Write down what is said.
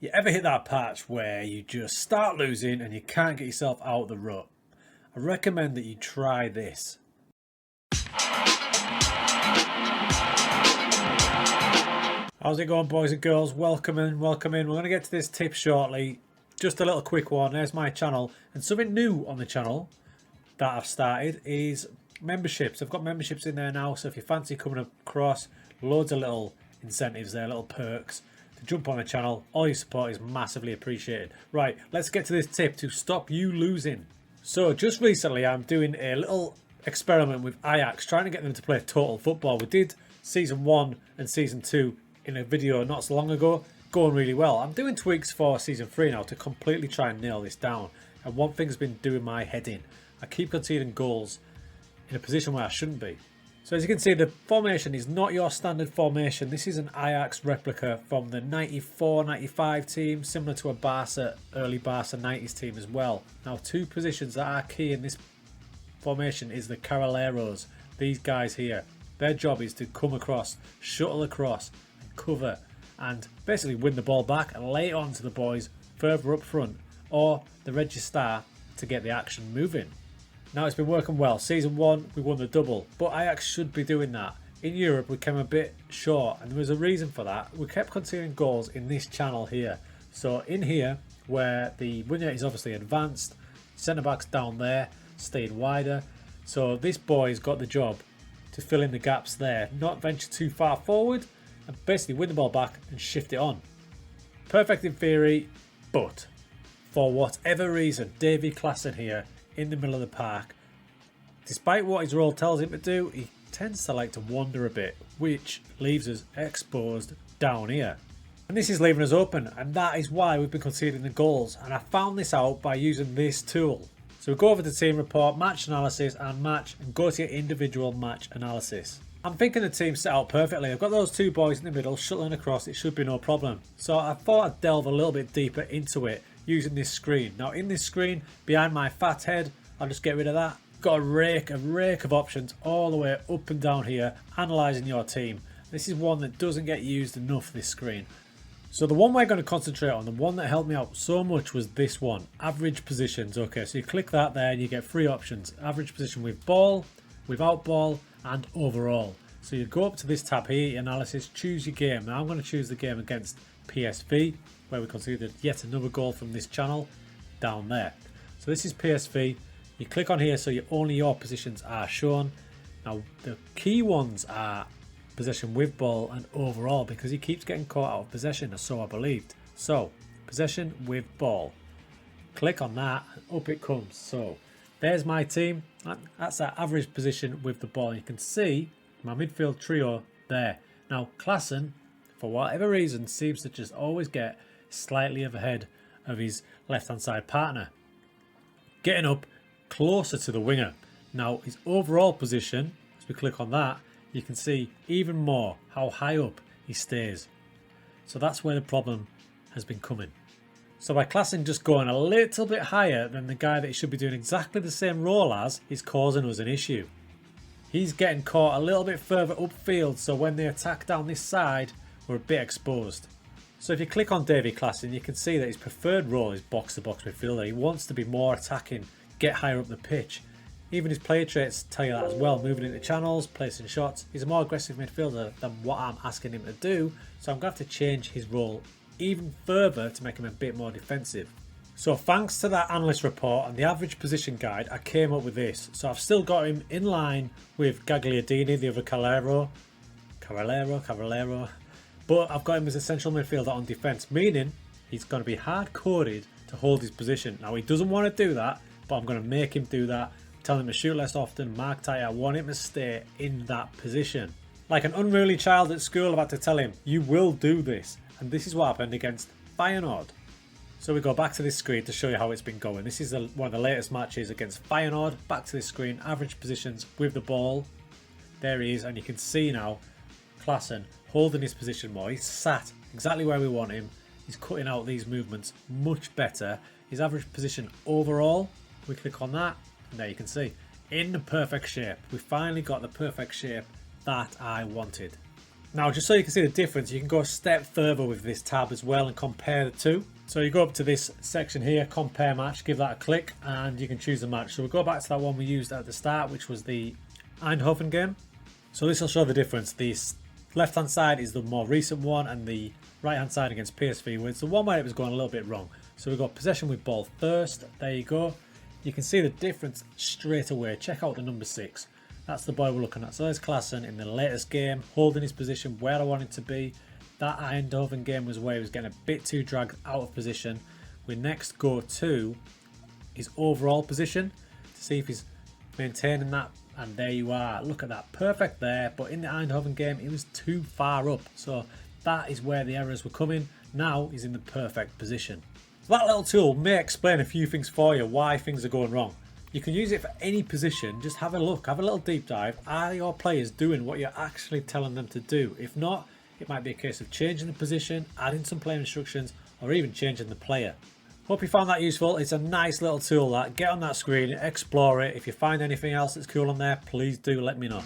You ever hit that patch where you just start losing and you can't get yourself out of the rut? I recommend that you try this. How's it going, boys and girls? Welcome in, welcome in. We're going to get to this tip shortly. Just a little quick one. There's my channel. And something new on the channel that I've started is memberships. I've got memberships in there now, so if you fancy coming across, loads of little incentives there, little perks to jump on the channel. All your support is massively appreciated. Right, let's get to this tip to stop you losing. So just recently I'm doing a little experiment with Ajax, trying to get them to play total football. We did season 1 and season 2 in a video not so long ago, going really well. I'm doing tweaks for season 3 now to completely try and nail this down. And one thing's been doing my head in. I keep conceding goals in a position where I shouldn't be. So as you can see, the formation is not your standard formation. This is an Ajax replica from the 94-95 team, similar to a Barca, early Barca 90s team as well. Now, two positions that are key in this formation is the Carrileros. These guys here, their job is to come across, shuttle across, and cover, and basically win the ball back and lay it on to the boys further up front, or the Registar to get the action moving. Now, it's been working well. Season 1, we won the double, but Ajax should be doing that. In Europe, we came a bit short, and there was a reason for that. We kept conceding goals in this channel here. So in here, where the winger is obviously advanced, centre-back's down there, staying wider. So this boy's got the job to fill in the gaps there, not venture too far forward, and basically win the ball back and shift it on. Perfect in theory, but for whatever reason, Davey Classic here, in the middle of the park, despite what his role tells him to do, he tends to like to wander a bit, which leaves us exposed down here. And this is leaving us open, and that is why we've been conceding the goals. And I found this out by using this tool. So we go over to team report, match analysis, and match, and go to your individual match analysis. I'm thinking the team's set out perfectly. I've got those two boys in the middle shuttling across, it should be no problem. So I thought I'd delve a little bit deeper into it using this screen. Now in this screen, behind my fat head, I'll just get rid of that. Got a rake of options all the way up and down here, analysing your team. This is one that doesn't get used enough, this screen. So the one we're going to concentrate on, the one that helped me out so much, was this one, average positions. Okay, so you click that there and you get 3 options. Average position with ball, without ball, and overall. So you go up to this tab here, analysis, choose your game. Now I'm going to choose the game against PSV, where we conceded yet another goal from this channel, down there. So this is PSV. You click on here so only your positions are shown. Now the key ones are possession with ball and overall, because he keeps getting caught out of possession, or so I believed. So possession with ball. Click on that and up it comes. So there's my team. That's our average position with the ball. You can see my midfield trio there. Now Klassen, for whatever reason, seems to just always get slightly ahead of his left hand side partner, getting up closer to the winger. Now his overall position, as we click on that, you can see even more how high up he stays. So that's where the problem has been coming. So by Klassen just going a little bit higher than the guy that he should be doing exactly the same role as, is causing us an issue. He's getting caught a little bit further upfield, so when they attack down this side, we're a bit exposed. So if you click on Davey Classic, you can see that his preferred role is box-to-box midfielder. He wants to be more attacking, get higher up the pitch. Even his player traits tell you that as well, moving into channels, placing shots. He's a more aggressive midfielder than what I'm asking him to do, so I'm going to have to change his role even further to make him a bit more defensive. So thanks to that analyst report and the average position guide, I came up with this. So I've still got him in line with Gagliardini, the other Carrilero, but I've got him as a central midfielder on defence, meaning he's going to be hard-coded to hold his position. Now he doesn't want to do that, but I'm going to make him do that. Tell him to shoot less often, mark tighter. I want him to stay in that position. Like an unruly child at school, I've had to tell him, you will do this. And this is what happened against Feyenoord. So we go back to this screen to show you how it's been going. This is one of the latest matches against Feyenoord. Back to this screen, average positions with the ball. There he is, and you can see now Klassen holding his position more. He's sat exactly where we want him. He's cutting out these movements much better. His average position overall, we click on that, and there you can see, in the perfect shape. We finally got the perfect shape that I wanted. Now, just so you can see the difference, you can go a step further with this tab as well and compare the two. So you go up to this section here, compare match, give that a click, and you can choose a match. So we'll go back to that one we used at the start, which was the Eindhoven game. So this will show the difference. The left hand side is the more recent one, and the right hand side against PSV was the one where it was going a little bit wrong. So we've got possession with ball first. There you go. You can see the difference straight away. Check out the number 6. That's the boy we're looking at. So there's Klaassen in the latest game, holding his position where I want it to be. That Eindhoven game was where he was getting a bit too dragged out of position. We next go to his overall position to see if he's maintaining that. And there you are. Look at that. Perfect there. But in the Eindhoven game, he was too far up. So that is where the errors were coming. Now he's in the perfect position. So that little tool may explain a few things for you, why things are going wrong. You can use it for any position. Just have a look, have a little deep dive. Are your players doing what you're actually telling them to do? If not, it might be a case of changing the position, adding some player instructions, or even changing the player. Hope you found that useful. It's a nice little tool that. Get on that screen, explore it. If you find anything else that's cool on there, please do let me know.